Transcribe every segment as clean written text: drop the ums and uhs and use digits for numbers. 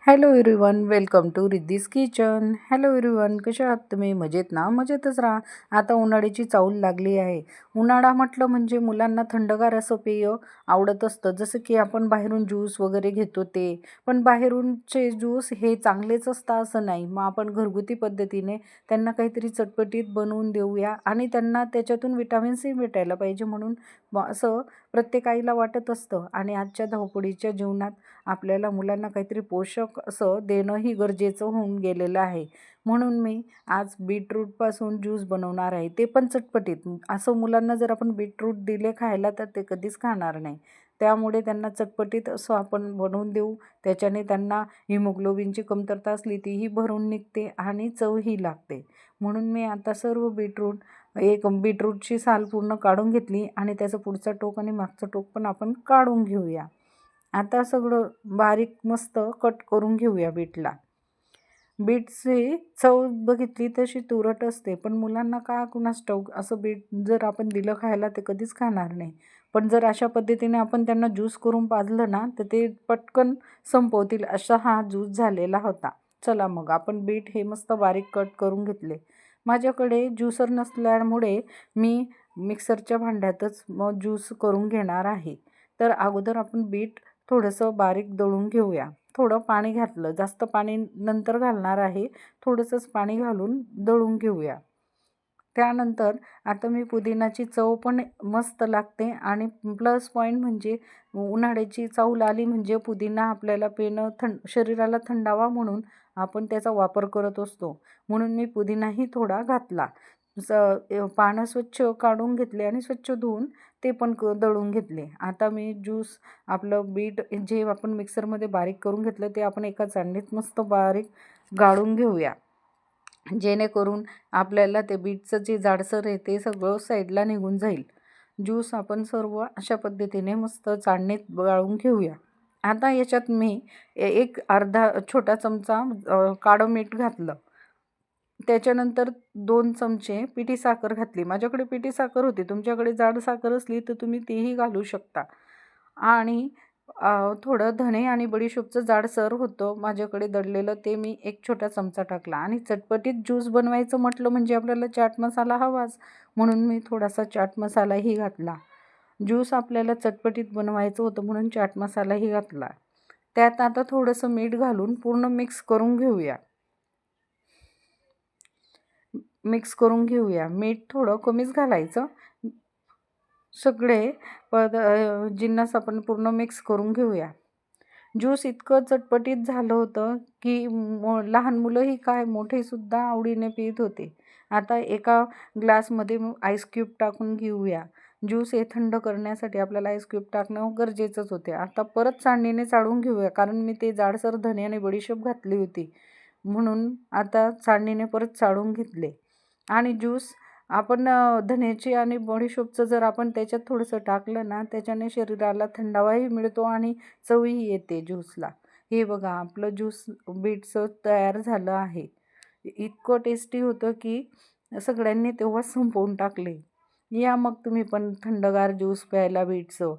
Hello everyone, welcome to Riddhi's kitchen. Hello everyone, कशा आहात तुम्ही? मजेत ना? मजेतच राहा. आता उन्हाळ्याची चाहूल लागली आहे. उन्हाळा म्हटलं म्हणजे मुलांना थंडगार असं पेय आवडत असतं, जसं की आपण बाहेरून ज्यूस वगैरे घेतो ते. पण बाहेरूनचे ज्यूस हे चांगलेच असतात असं नाही. मग आपण घरगुती पद्धतीने त्यांना काहीतरी चटपटीत बनवून देऊया आणि त्यांना त्याच्यातून व्हिटॅमिन सी भेटायला पाहिजे म्हणून असं प्रत्येक आईला वाटत असतं. आणि आजच्या धावपळीच्या जीवनात आपल्याला मुलांना काहीतरी पोषक असं देणंही गरजेचं होऊन गेलेलं आहे. म्हणून मी आज बीटरूटपासून ज्यूस बनवणार आहे, ते पण चटपटीत. असं मुलांना जर आपण बीटरूट दिले खायला तर ते कधीच खाणार नाही. त्यामुळे त्यांना चटपटीत असं आपण बनवून देऊ. त्याच्याने त्यांना हिमोग्लोबिनची कमतरता असली तीही भरून निघते आणि चवही लागते. म्हणून मी आता सर्व बीटरूटची साल पूर्ण काढून घेतली आणि त्याचं पुढचं टोक आणि मागचं टोक पण आपण काढून घेऊया. आता सगळं बारीक मस्त कट करून घेऊया बीटला. बीटची चव बघितली तशी तुरट असते, पण मुलांना का कुणास ठाऊक असं बीट जर आपण दिलं खायला ते कधीच खाणार नाही. पण जर अशा पद्धतीने आपण त्यांना ज्यूस करून पाजलं ना तर ते पटकन संपवतील, असा हा ज्यूस झालेला होता. चला मग आपण बीट हे मस्त बारीक कट करून घेतले. माझ्याकडे ज्युसर नसल्यामुळे मी मिक्सरच्या भांड्यातच मग ज्यूस करून घेणार आहे. तर अगोदर आपण बीट थोडंसं बारीक दळून घेऊया. थोडं पाणी घातलं, जास्त पाणी नंतर घालणार आहे. थोडंसंच पाणी घालून दळून घेऊया. त्यानंतर आता मी पुदिनाची चव पण मस्त लागते आणि प्लस पॉईंट म्हणजे उन्हाळ्याची चाहूल आली म्हणजे पुदिना आपल्याला पिणं शरीराला थंडावा म्हणून आपण त्याचा वापर करत असतो. म्हणून मी पुदिनाही थोडा घातला. पानं स्वच्छ काढून घेतले आणि स्वच्छ धुवून ते पण दळून घेतले. आता मी ज्यूस आपलं बीट जे आपण मिक्सरमध्ये बारीक करून घेतलं ते आपण एका चाळणीत मस्त बारीक गाळून घेऊया, जेणेकरून आपल्याला ते बीटचं जे जाडसर आहे ते सगळं साईडला निघून जाईल. ज्यूस आपण सर्व अशा पद्धतीने मस्त चाळणीत गाळून घेऊया. आता याच्यात मी एक अर्धा छोटा चमचा काळं मीठ घातलं. त्याच्यानंतर 2 चमचे पिठी साखर घातली. माझ्याकडे पिठी साखर होती, तुमच्याकडे जाड साखर असली तर तुम्ही तीही घालू शकता. आणि थोडं धणे आणि बडीशोपचं जाडसर होतं माझ्याकडे दळलेलं, ते मी 1 छोटा चमचा टाकला. आणि चटपटीत ज्यूस बनवायचं म्हटलं म्हणजे आपल्याला चाट मसाला हवाच, म्हणून मी थोडासा चाट मसालाही घातला. ज्यूस आपल्याला चटपटीत बनवायचं होतं म्हणून चाट मसालाही घातला. त्यात आता थोडंसं मीठ घालून पूर्ण मिक्स करून घेऊया. मीठ थोडं कमीच घालायचं. सगळे जिन्नस आपण पूर्ण मिक्स करून घेऊया. ज्यूस इतकं चटपटीत झालं होतं की लहान मुलंही काय मोठेसुद्धा आवडीने पीत होते. आता एका ग्लासमध्ये आईस क्यूब टाकून घेऊया. ज्यूस हे थंड करण्यासाठी आपल्याला आईस क्यूब टाकणं गरजेचंच होते. आता परत चाळणीने चाळून घेऊया, कारण मी ते जाडसर धणे आणि बडीशेप घातली होती, म्हणून आता चाळणीने परत चाळून घेतले. आणि ज्यूस आपण धण्याची आणि बडीशोपचं जर आपण त्याच्यात थोडंसं टाकलं ना, त्याच्याने शरीराला थंडावाही मिळतो आणि चवही येते ज्यूसला. हे बघा, आपलं ज्यूस बीटचं तयार झालं आहे. इतकं टेस्टी होतं की सगळ्यांनी तेव्हाच संपवून टाकले. या मग तुम्ही पण थंडगार ज्यूस प्यायला बीटचं.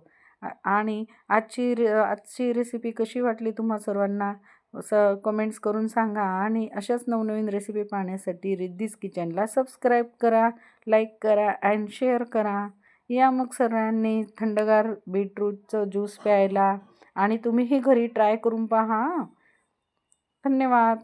आणि आजची रेसिपी कशी वाटली तुम्हा सर्वांना असं कमेंट्स करून सांगा. आणि अशाच नवनवीन रेसिपी पाहण्यासाठी रिद्धीज किचनला सबस्क्राईब करा, लाईक करा अँड शेअर करा. या मग सर्वांनी थंडगार बीटरूटचं ज्यूस प्यायला. आणि तुम्हीही घरी ट्राय करून पहा. धन्यवाद.